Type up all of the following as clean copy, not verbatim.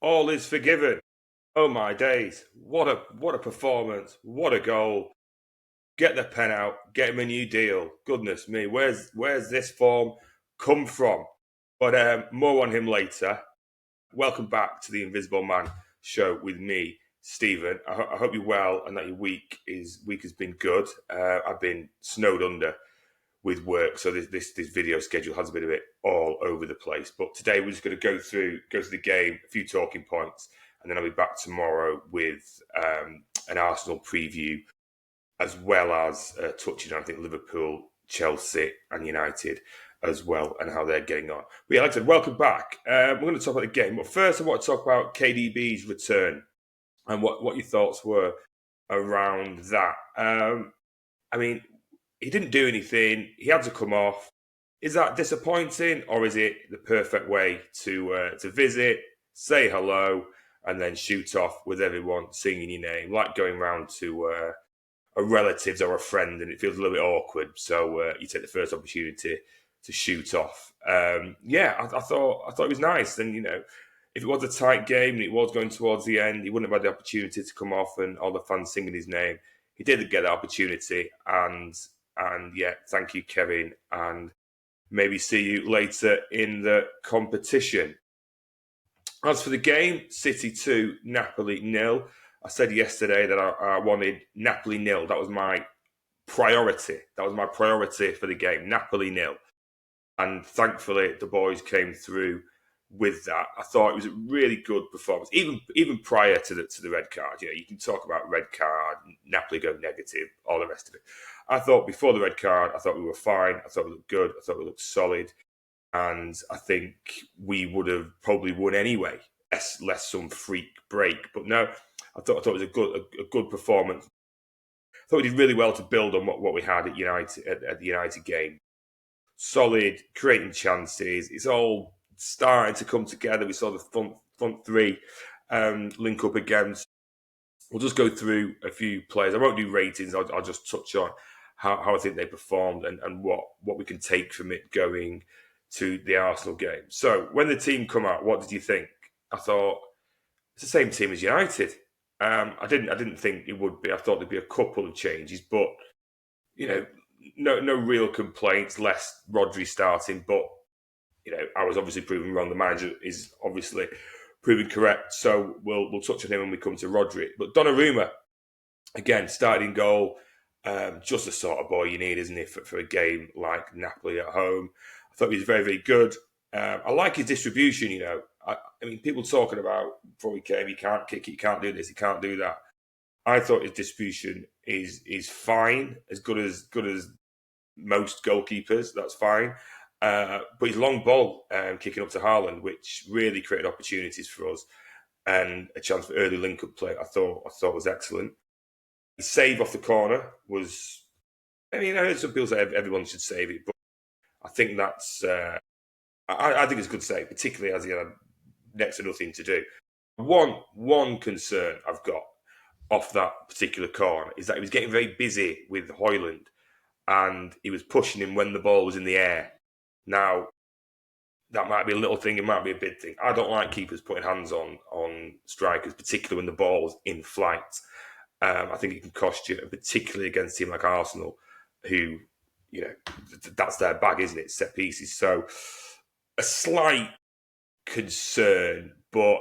All is forgiven. Oh my days. What a performance. What a goal. Get the pen out, get him a new deal. Goodness me, where's this form come from? But more on him later. Welcome back to the Invisible Man show with me, Stephen. I hope you're well and that your week has been good. I've been snowed under with work, so this video schedule has been a bit all over the place. But today we're just going to go through the game, a few talking points, and then I'll be back tomorrow with an Arsenal preview, as well as touching on, I think, Liverpool, Chelsea, and United as well, and how they're getting on. But yeah, like I said, welcome back. We're going to talk about the game, but first I want to talk about KDB's return and what your thoughts were around that. I mean, he didn't do anything. He had to come off. Is that disappointing, or is it the perfect way to visit, say hello, and then shoot off with everyone singing your name, like going round to a relatives or a friend, and it feels a little bit awkward. So you take the first opportunity to shoot off. I thought it was nice. And if it was a tight game and it was going towards the end, he wouldn't have had the opportunity to come off and all the fans singing his name. He did get that opportunity, and yeah, thank you, Kevin, and maybe see you later in the competition. As for the game, City 2, Napoli 0. I said yesterday that I wanted Napoli 0. That was my priority. That was my priority for the game, Napoli 0. And thankfully, the boys came through with that. I thought it was a really good performance, even prior to the red card. You can talk about red card, Napoli go negative, all the rest of it. I thought before the red card, I thought we were fine. I thought we looked good. I thought we looked solid. And I think we would have probably won anyway, less some freak break. But no, I thought it was a good performance. I thought we did really well to build on what we had at United at the United game. Solid, creating chances. It's all starting to come together. We saw the front three link up again. We'll just go through a few players. I won't do ratings. I'll just touch on how I think they performed and what we can take from it going to the Arsenal game. So when the team come out, what did you think? I thought it's the same team as United. I didn't think it would be. I thought there'd be a couple of changes, but no real complaints. Less Rodri starting, but I was obviously proven wrong. The manager is obviously proven correct. So we'll touch on him when we come to Rodri. But Donnarumma, again, started in goal. Just the sort of boy you need, isn't he, for a game like Napoli at home. I thought he was very, very good. I like his distribution, I mean, people talking about before he came, he can't kick it, he can't do this, he can't do that. I thought his distribution is fine, as good as most goalkeepers. That's fine. But his long ball kicking up to Haaland, which really created opportunities for us and a chance for early link-up play, I thought was excellent. His save off the corner was, I heard some people say everyone should save it, but I think that's, I think it's a good save, particularly as he had next to nothing to do. One concern I've got off that particular corner is that he was getting very busy with Haaland and he was pushing him when the ball was in the air. Now, that might be a little thing, it might be a big thing. I don't like keepers putting hands on strikers, particularly when the ball's in flight. I think it can cost you, particularly against a team like Arsenal, who, that's their bag, isn't it? Set pieces. So, a slight concern, but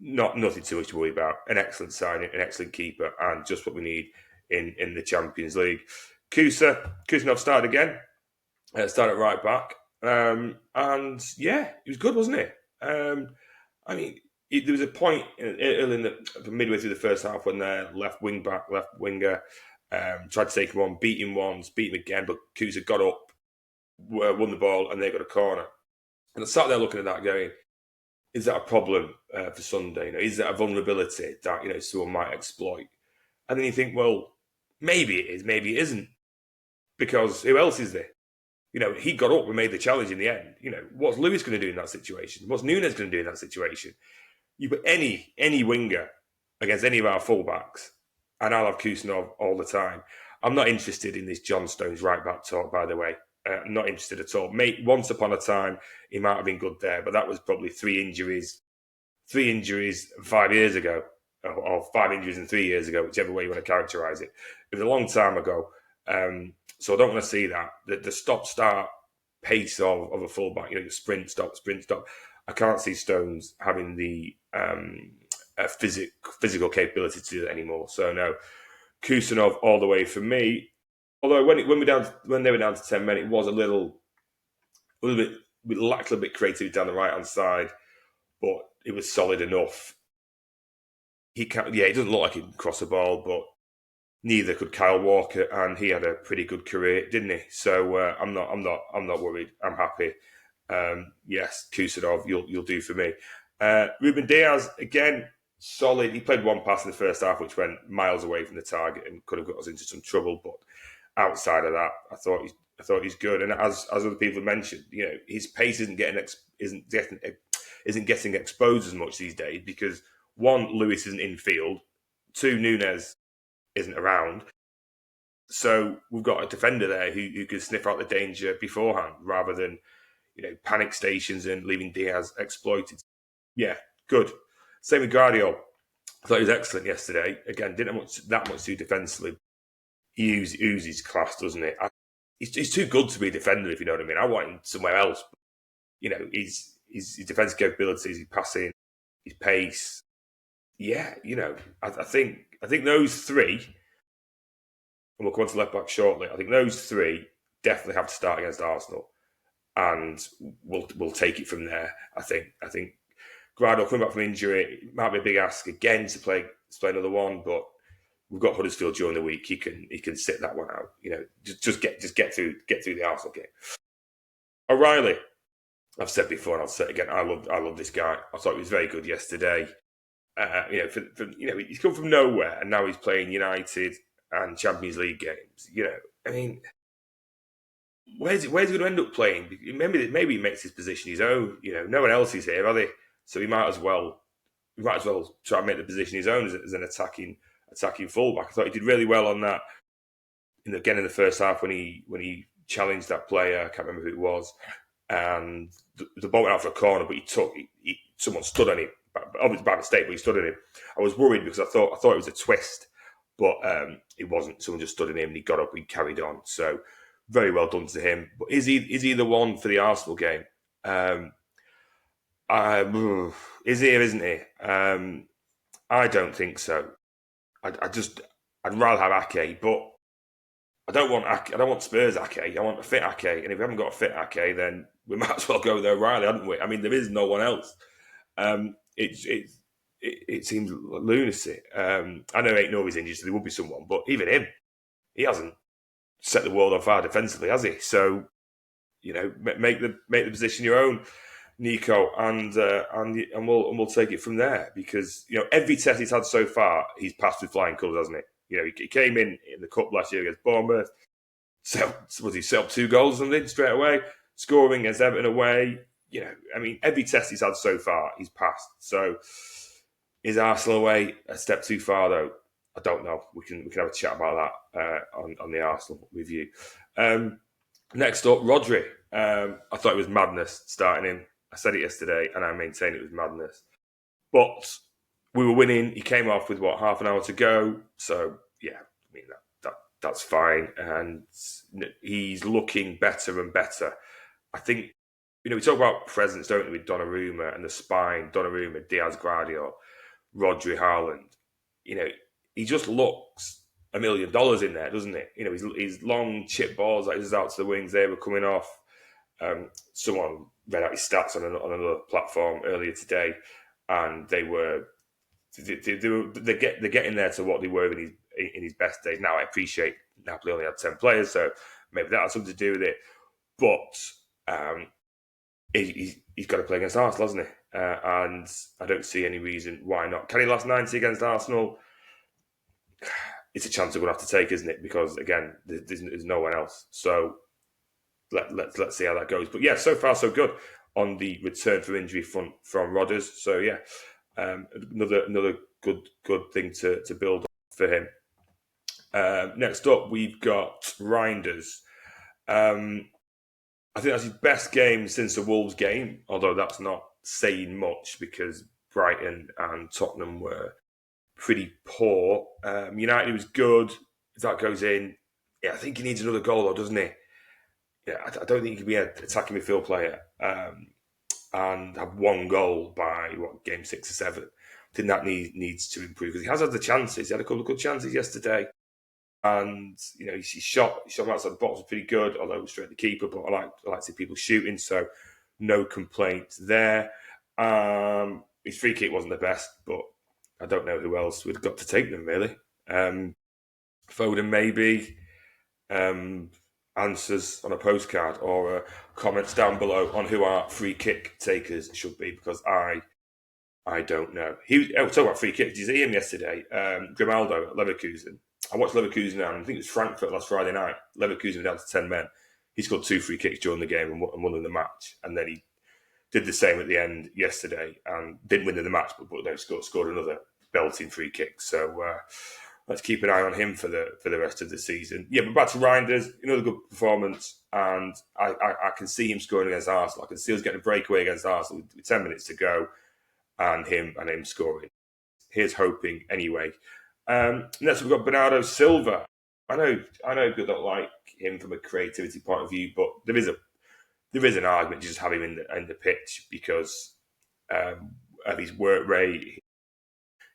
nothing too much to worry about. An excellent signing, an excellent keeper, and just what we need in the Champions League. Kuznov started again. Started right back. And yeah, he was good, wasn't he? There was a point early midway through the first half when their left winger tried to take him on, beat him once, beat him again, but Kusa got up, won the ball, and they got a corner. And I sat there looking at that going, is that a problem for Sunday? Is that a vulnerability that someone might exploit? And then you think, well, maybe it is, maybe it isn't, because who else is there? He got up and made the challenge in the end. What's Lewis going to do in that situation? What's Nunes going to do in that situation? You put any winger against any of our fullbacks, and I'll have Kuznov all the time. I'm not interested in this John Stones right back talk, by the way. I'm not interested at all. Once upon a time, he might have been good there, but that was probably 3 injuries, 3 injuries 5 years ago, or 5 injuries in 3 years ago, whichever way you want to characterise it. It was a long time ago. So I don't want to see that. The stop-start pace of a fullback, sprint, stop, sprint, stop. I can't see Stones having the physical capability to do that anymore. So no, Kusanov all the way for me. Although when they were down to 10 men, it was a little bit, we lacked a little bit of creativity down the right hand side, but it was solid enough. He doesn't look like he can cross the ball, but neither could Kyle Walker, and he had a pretty good career, didn't he? So I'm not worried. I'm happy. Yes, Kusanov, you'll do for me. Ruben Diaz again, solid. He played one pass in the first half, which went miles away from the target and could have got us into some trouble. But outside of that, I thought he's good. And as other people have mentioned, his pace isn't getting exposed as much these days because one, Lewis isn't in field. Two, Nunez isn't around. So we've got a defender there who can sniff out the danger beforehand rather than panic stations and leaving Diaz exploited. Yeah, good. Same with Guardiola. I thought he was excellent yesterday. Again, didn't have that much to do defensively. He oozes class, doesn't it? He's too good to be a defender, if you know what I mean. I want him somewhere else. His defensive capabilities, his passing, his pace. Yeah, I think those three, and we'll come on to left back shortly. I think those three definitely have to start against Arsenal, and we'll take it from there. I think Grado coming back from injury, it might be a big ask again to play another one, but we've got Huddersfield during the week. He can sit that one out. Just get through the Arsenal game. O'Reilly, I've said before and I'll say it again. I love this guy. I thought he was very good yesterday. He's come from nowhere and now he's playing United and Champions League games. I mean, where's he going to end up playing? Maybe he makes his position his own. No one else is here, are they? So he might as well try and make the position his own as an attacking fullback. I thought he did really well on that. Again in the first half when he challenged that player, I can't remember who it was, and the ball went out for a corner, but someone stood on him. Obviously by mistake, but he stood on him. I was worried because I thought it was a twist, but it wasn't. Someone just stood on him and he got up and he carried on. So very well done to him. But is he the one for the Arsenal game? Is he or isn't he? I don't think so. I'd rather have Ake, but I don't want Spurs Ake. I want a fit Ake, and if we haven't got a fit Ake, then we might as well go with O'Reilly, hadn't we? I mean, there is no one else. It seems lunacy. I know ain't nobody's injured, so there would be someone, but even him, he hasn't set the world on fire defensively, has he? So make the position your own, Nico, and we'll take it from there because every test he's had so far, he's passed with flying colours, hasn't he? He came in the cup last year against Bournemouth. So was he set up 2 goals and then straight away scoring against Everton away? Every test he's had so far, he's passed. So is Arsenal away a step too far though? I don't know. We can have a chat about that on the Arsenal review. Next up, Rodri. I thought it was madness starting him. I said it yesterday, and I maintain it was madness. But we were winning. He came off with half an hour to go. So yeah, that's fine, and he's looking better and better. I think we talk about presence, don't we, with Donnarumma and the spine, Donnarumma, Diaz, Guardiola, Rodri, Haaland. He just looks $1 million in there, doesn't it? His long chip balls like this out to the wings, they were coming off. Someone read out his stats on another platform earlier today, and they're getting there to what they were in his best days. Now I appreciate Napoli only had 10 players, so maybe that had something to do with it. But he's got to play against Arsenal, hasn't he? And I don't see any reason why not. Can he last 90 against Arsenal? It's a chance we're going to have to take, isn't it? Because again, there's no one else. So let's see how that goes. But yeah, so far so good on the return from injury front from Rodgers. So yeah, another good thing to build on for him. Next up, we've got Reinders. I think that's his best game since the Wolves game, although that's not saying much because Brighton and Tottenham were pretty poor. United was good. If that goes in, yeah, I think he needs another goal, though, doesn't he? Yeah, I don't think he can be an attacking midfield player and have one goal by game 6 or 7. I think that needs to improve because he has had the chances. He had a couple of good chances yesterday, and he shot outside the box was pretty good, although it was straight at the keeper. But I like to see people shooting, so no complaints there. His free kick wasn't the best, but I don't know who else would have got to take them really. Foden maybe. Answers on a postcard or comments down below on who our free kick takers should be, because I don't know. Talk about free kicks. Did you see him yesterday? Grimaldo at Leverkusen. I watched Leverkusen now, and I think it was Frankfurt last Friday night. Leverkusen were down to 10 men. He scored 2 free kicks during the game and won in the match. And then he did the same at the end yesterday and didn't win in the match, but then scored another belting free kick. So let's keep an eye on him for the rest of the season. Yeah, but back to Reinders, another good performance, and I can see him scoring against Arsenal. I can see us getting a breakaway against Arsenal with 10 minutes to go, and him scoring. Here's hoping anyway. Next we've got Bernardo Silva. I know people don't like him from a creativity point of view, but there is an argument to just have him in the pitch because of his work rate,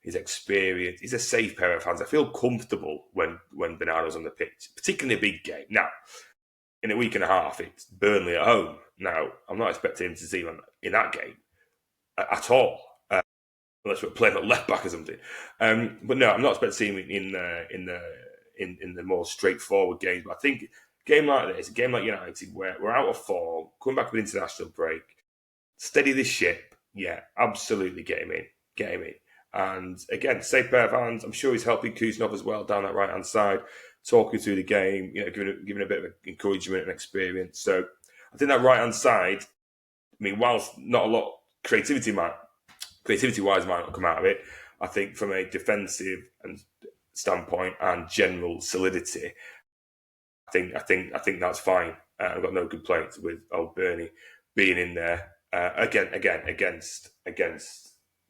his experience. He's a safe pair of hands. I feel comfortable when Bernardo's on the pitch, particularly in a big game. Now, in a week and a half, it's Burnley at home. Now, I'm not expecting him to see him in that game at all, unless we're playing at left back or something. But no, I'm not expecting to see him in the more straightforward games. But I think a game like this, a game like United, where we're out of form, coming back from an international break, steady the ship. Yeah, absolutely, get him in. And again, safe pair of hands. I'm sure he's helping Kuznov as well down that right hand side, talking through the game, giving a bit of encouragement and experience. So I think that right hand side, whilst not a lot creativity wise might not come out of it, I think from a defensive and standpoint and general solidity, I think that's fine. I've got no complaints with old Bernie being in there again against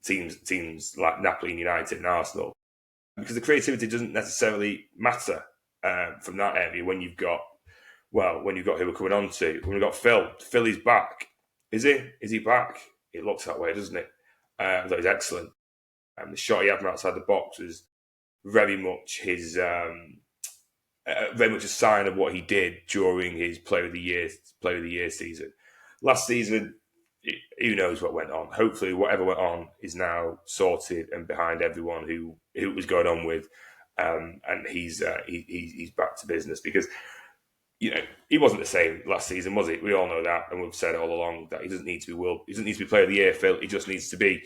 teams like Napoli and United and Arsenal, because the creativity doesn't necessarily matter from that area when you've got who we're coming on to. When we've got Phil is back. Is he back? It looks that way, doesn't it? Though he's excellent. The shot he had from outside the box was very much very much a sign of what he did during his Player of the Year season. Last season, who knows what went on? Hopefully, whatever went on is now sorted and behind everyone who it was going on with, and he's back to business, because he wasn't the same last season, was he? We all know that, and we've said all along that he doesn't need to be Player of the Year, Phil. He just needs to be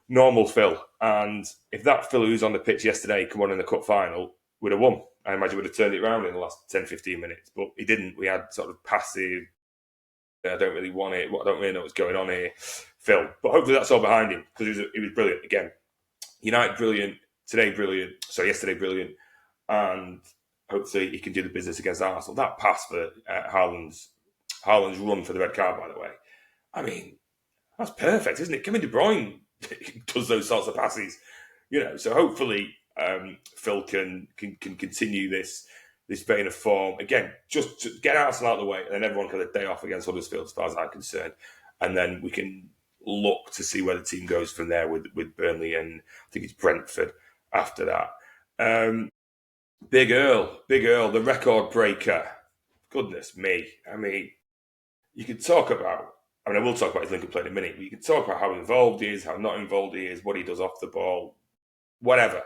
normal Phil. And if that Phil who's on the pitch yesterday come on in the cup final, would have won. I imagine would have turned it around in the last 10-15 minutes, but he didn't. We had sort of passive, I don't really want it, I don't really know what's going on here, Phil. But hopefully that's all behind him, because he was brilliant again. United brilliant, yesterday brilliant, and hopefully he can do the business against Arsenal. That pass for Haaland's run for the red card, by the way, that's perfect, isn't it? Kevin De Bruyne does those sorts of passes, so hopefully Phil can continue this vein of form. Again, just to get Arsenal out of the way, and then everyone can have a day off against Huddersfield, as far as I'm concerned. And then we can look to see where the team goes from there with Burnley, and I think it's Brentford after that. Big Earl, the record breaker. Goodness me. You could talk about, I will talk about his Lincoln play in a minute, but you can talk about how involved he is, how not involved he is, what he does off the ball, whatever.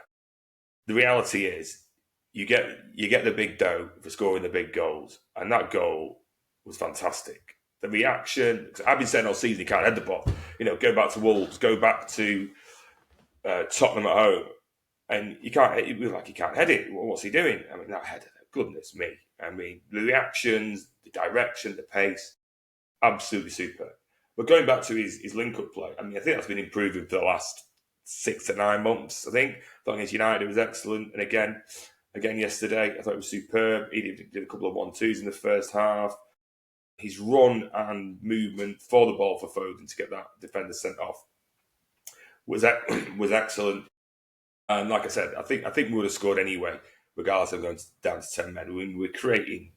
The reality is, you get the big dough for scoring the big goals, and that goal was fantastic. The reaction, I've been saying all season, he can't head the ball. Go back to Wolves, go back to Tottenham at home, and he can't head it. What's he doing? That header, goodness me. The reactions, the direction, the pace, absolutely superb. But going back to his link-up play, I think that's been improving for the last 6 to 9 months. I thought against United it was excellent, and again yesterday I thought it was superb. He did a couple of 1-2s in the first half. His run and movement for the ball for Foden to get that defender sent off was excellent. And like I said, I think we would have scored anyway, regardless of going down to 10 men. We're creating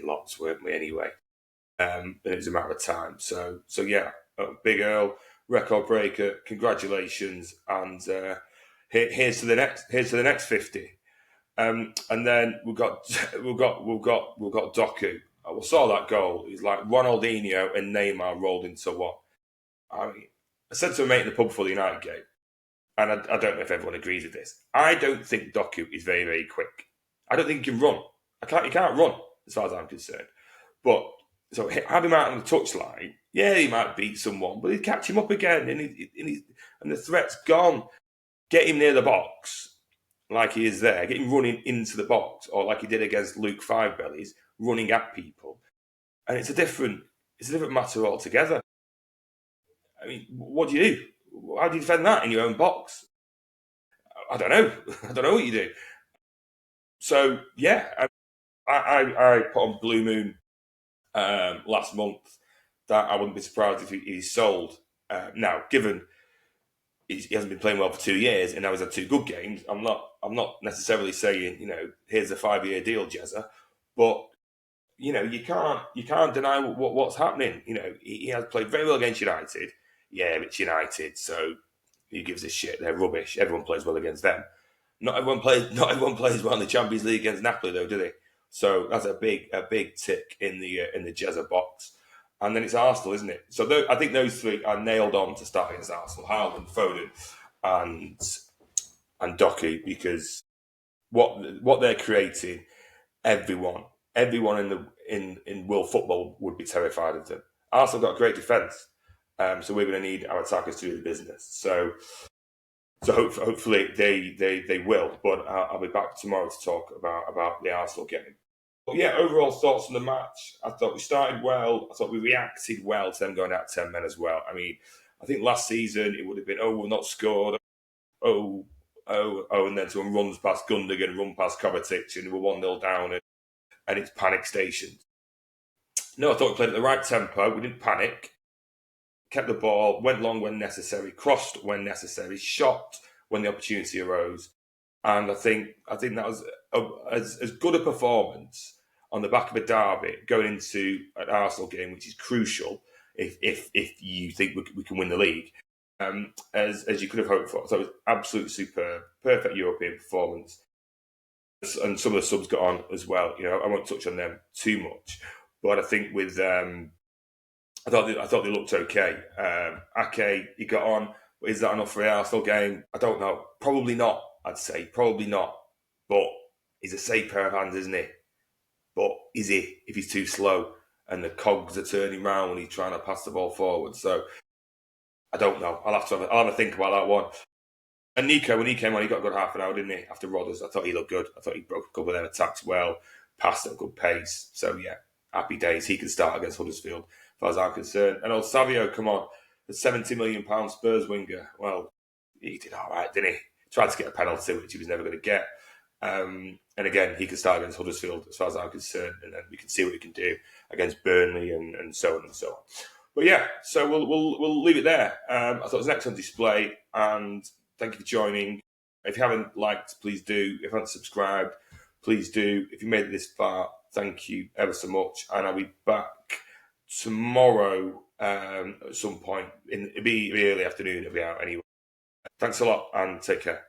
lots, weren't we? Anyway, and it was a matter of time. So yeah, Big Earl, record breaker, congratulations, and here's to the next 50. And then we've got Doku. We saw that goal. He's like Ronaldinho and Neymar rolled into one. I mean, I said to a mate in the pub for the United game, and I don't know if everyone agrees with this. I don't think Doku is very, very quick. I don't think he can run. He can't run, as far as I'm concerned. But so have him out on the touchline. Yeah, he might beat someone, but he'd catch him up again, and the threat's gone. Get him near the box, like he is there. Get him running into the box, or like he did against Luke Five Bellies, running at people. And it's a different matter altogether. I mean, what do you do? How do you defend that in your own box? I don't know. I don't know what you do. So yeah, I put on Blue Moon last month that I wouldn't be surprised if he's sold. Now, given he hasn't been playing well for 2 years and now he's had two good games, I'm not necessarily saying here's a 5-year deal, Jezza, but you can't deny what's happening. He has played very well against United. Yeah, it's United, so who gives a shit? They're rubbish. Everyone plays well against them. Not everyone plays well in the Champions League against Napoli, though, do they? So that's a big tick in the Jezza box. And then it's Arsenal, isn't it? So I think those three are nailed on to start against Arsenal: Haaland, Foden, and Doku, because what they're creating, everyone in world football would be terrified of them. Arsenal got a great defence, so we're going to need our attackers to do the business. So hopefully they will. But I'll be back tomorrow to talk about the Arsenal game. But yeah, overall thoughts on the match. I thought we started well. I thought we reacted well to them going out 10 men as well. I mean, I think last season it would have been, we've not scored. And then someone runs past Gundogan, run past Kovacic, and we're 1-0 down, and it's panic station. No, I thought we played at the right tempo. We didn't panic. Kept the ball, went long when necessary, crossed when necessary, shot when the opportunity arose. And I think that was as good a performance on the back of a derby going into an Arsenal game, which is crucial if you think we can win the league, as you could have hoped for. So it was absolutely superb, perfect European performance. And some of the subs got on as well. I won't touch on them too much, but I think with I thought they looked okay. Ake, he got on. But is that enough for the Arsenal game? I don't know. Probably not. I'd say probably not. But he's a safe pair of hands, isn't he? But is he if he's too slow and the cogs are turning round when he's trying to pass the ball forward? So I don't know. I'll have to think about that one. And Nico, when he came on, he got a good half an hour, didn't he? After Rodders, I thought he looked good. I thought he broke a couple of their attacks well, passed at a good pace. So yeah, happy days. He can start against Huddersfield, as far as I'm concerned. And old Savio, come on, the £70 million Spurs winger. Well, he did all right, didn't he? Tried to get a penalty, which he was never going to get. And again, he can start against Huddersfield, as far as I'm concerned, and then we can see what he can do against Burnley and so on and so on. But yeah, so we'll leave it there. I thought it was an excellent display, and thank you for joining. If you haven't liked, please do. If you haven't subscribed, please do. If you made it this far, thank you ever so much. And I'll be back tomorrow at some point. It'll be early afternoon. It'll be out anyway. Thanks a lot and take care.